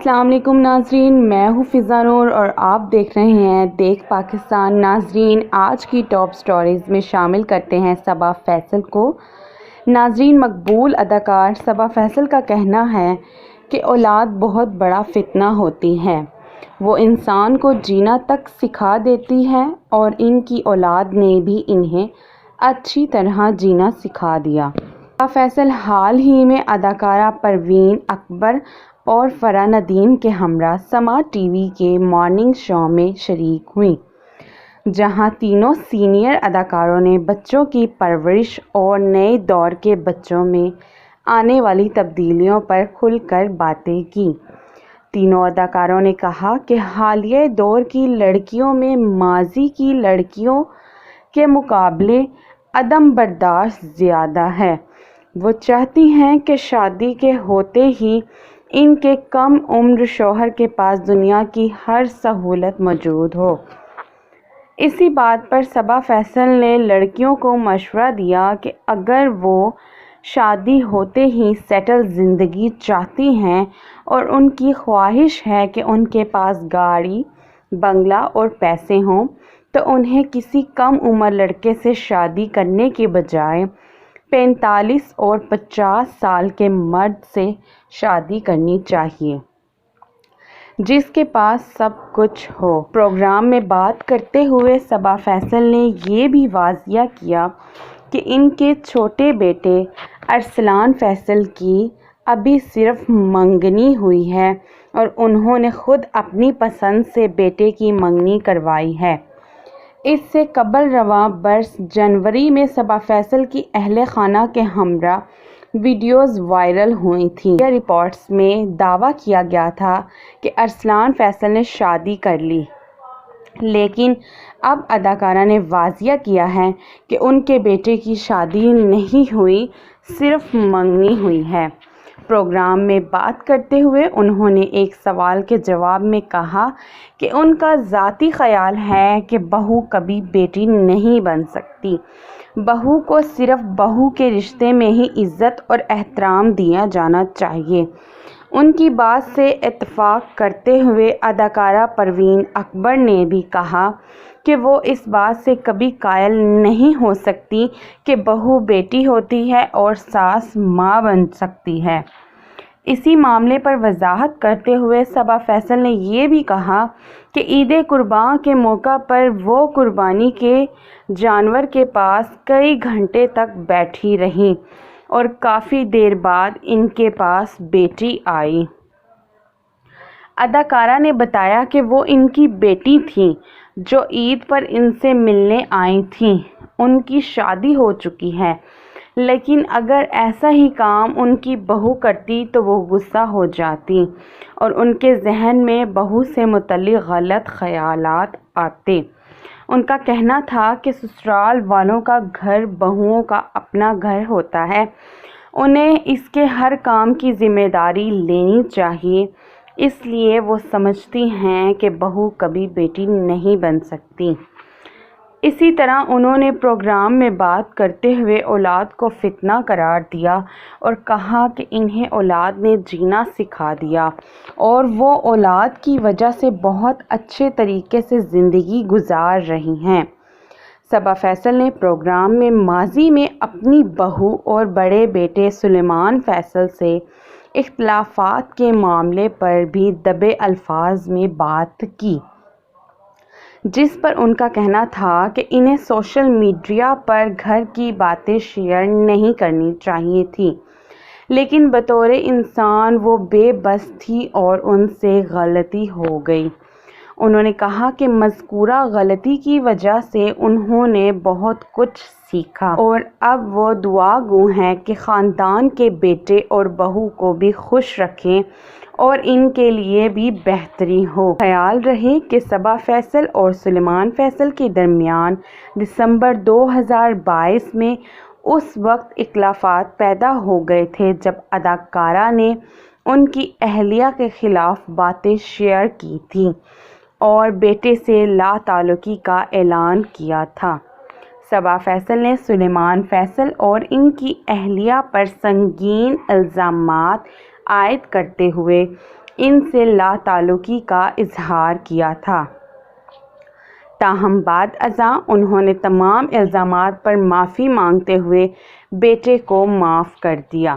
السلام علیکم ناظرین، میں ہوں فضا نور اور آپ دیکھ رہے ہیں دیکھ پاکستان۔ ناظرین، آج کی ٹاپ سٹوریز میں شامل کرتے ہیں صبا فیصل کو۔ ناظرین، مقبول اداکار صبا فیصل کا کہنا ہے کہ اولاد بہت بڑا فتنہ ہوتی ہے، وہ انسان کو جینا تک سکھا دیتی ہے اور ان کی اولاد نے بھی انہیں اچھی طرح جینا سکھا دیا۔ صبا فیصل حال ہی میں اداکارہ پروین اکبر اور فرح ندیم کے ہمراہ سما ٹی وی کے مارننگ شو میں شریک ہوئیں، جہاں تینوں سینئر اداکاروں نے بچوں کی پرورش اور نئے دور کے بچوں میں آنے والی تبدیلیوں پر کھل کر باتیں کی۔ تینوں اداکاروں نے کہا کہ حالیہ دور کی لڑکیوں میں ماضی کی لڑکیوں کے مقابلے عدم برداشت زیادہ ہے۔ وہ چاہتی ہیں کہ شادی کے ہوتے ہی ان کے کم عمر شوہر کے پاس دنیا کی ہر سہولت موجود ہو۔ اسی بات پر صبا فیصل نے لڑکیوں کو مشورہ دیا کہ اگر وہ شادی ہوتے ہی سیٹل زندگی چاہتی ہیں اور ان کی خواہش ہے کہ ان کے پاس گاڑی، بنگلہ اور پیسے ہوں، تو انہیں کسی کم عمر لڑکے سے شادی کرنے کے بجائے 45 اور 50 سال کے مرد سے شادی کرنی چاہیے، جس کے پاس سب کچھ ہو۔ پروگرام میں بات کرتے ہوئے صبا فیصل نے یہ بھی واضح کیا کہ ان کے چھوٹے بیٹے ارسلان فیصل کی ابھی صرف منگنی ہوئی ہے اور انہوں نے خود اپنی پسند سے بیٹے کی منگنی کروائی ہے۔ اس سے قبل رواں برس جنوری میں صبا فیصل کی اہل خانہ کے ہمراہ ویڈیوز وائرل ہوئی تھیں۔ میڈیا رپورٹس میں دعویٰ کیا گیا تھا کہ ارسلان فیصل نے شادی کر لی، لیکن اب اداکارہ نے واضح کیا ہے کہ ان کے بیٹے کی شادی نہیں ہوئی، صرف منگنی ہوئی ہے۔ پروگرام میں بات کرتے ہوئے انہوں نے ایک سوال کے جواب میں کہا کہ ان کا ذاتی خیال ہے کہ بہو کبھی بیٹی نہیں بن سکتی، بہو کو صرف بہو کے رشتے میں ہی عزت اور احترام دیا جانا چاہیے۔ ان کی بات سے اتفاق کرتے ہوئے اداکارہ پروین اکبر نے بھی کہا کہ وہ اس بات سے کبھی قائل نہیں ہو سکتی کہ بہو بیٹی ہوتی ہے اور ساس ماں بن سکتی ہے۔ اسی معاملے پر وضاحت کرتے ہوئے صبا فیصل نے یہ بھی کہا کہ عید قرباں کے موقع پر وہ قربانی کے جانور کے پاس کئی گھنٹے تک بیٹھی رہیں اور کافی دیر بعد ان کے پاس بیٹی آئی۔ اداکارہ نے بتایا کہ وہ ان کی بیٹی تھیں جو عید پر ان سے ملنے آئی تھیں۔ ان کی شادی ہو چکی ہے، لیکن اگر ایسا ہی کام ان کی بہو کرتی تو وہ غصہ ہو جاتی اور ان کے ذہن میں بہو سے متعلق غلط خیالات آتے۔ ان کا کہنا تھا کہ سسرال والوں کا گھر بہوؤں کا اپنا گھر ہوتا ہے، انہیں اس کے ہر کام کی ذمہ داری لینی چاہیے، اس لیے وہ سمجھتی ہیں کہ بہو کبھی بیٹی نہیں بن سکتی۔ اسی طرح انہوں نے پروگرام میں بات کرتے ہوئے اولاد کو فتنہ قرار دیا اور کہا کہ انہیں اولاد نے جینا سکھا دیا اور وہ اولاد کی وجہ سے بہت اچھے طریقے سے زندگی گزار رہی ہیں۔ صبا فیصل نے پروگرام میں ماضی میں اپنی بہو اور بڑے بیٹے سلیمان فیصل سے اختلافات کے معاملے پر بھی دبے الفاظ میں بات کی، جس پر ان کا کہنا تھا کہ انہیں سوشل میڈیا پر گھر کی باتیں شیئر نہیں کرنی چاہیے تھی، لیکن بطور انسان وہ بے بس تھی اور ان سے غلطی ہو گئی۔ انہوں نے کہا کہ مذکورہ غلطی کی وجہ سے انہوں نے بہت کچھ سیکھا اور اب وہ دعا گو ہیں کہ خاندان کے بیٹے اور بہو کو بھی خوش رکھیں اور ان کے لیے بھی بہتری ہو۔ خیال رہے کہ صبا فیصل اور سلیمان فیصل کے درمیان دسمبر 2022 میں اس وقت اختلافات پیدا ہو گئے تھے جب اداکارہ نے ان کی اہلیہ کے خلاف باتیں شیئر کی تھیں اور بیٹے سے لا تعلقی کا اعلان کیا تھا۔ صبا فیصل نے سلیمان فیصل اور ان کی اہلیہ پر سنگین الزامات عائد کرتے ہوئے ان سے لا تعلقی کا اظہار کیا تھا۔ تاہم بعد ازاں انہوں نے تمام الزامات پر معافی مانگتے ہوئے بیٹے کو معاف کر دیا۔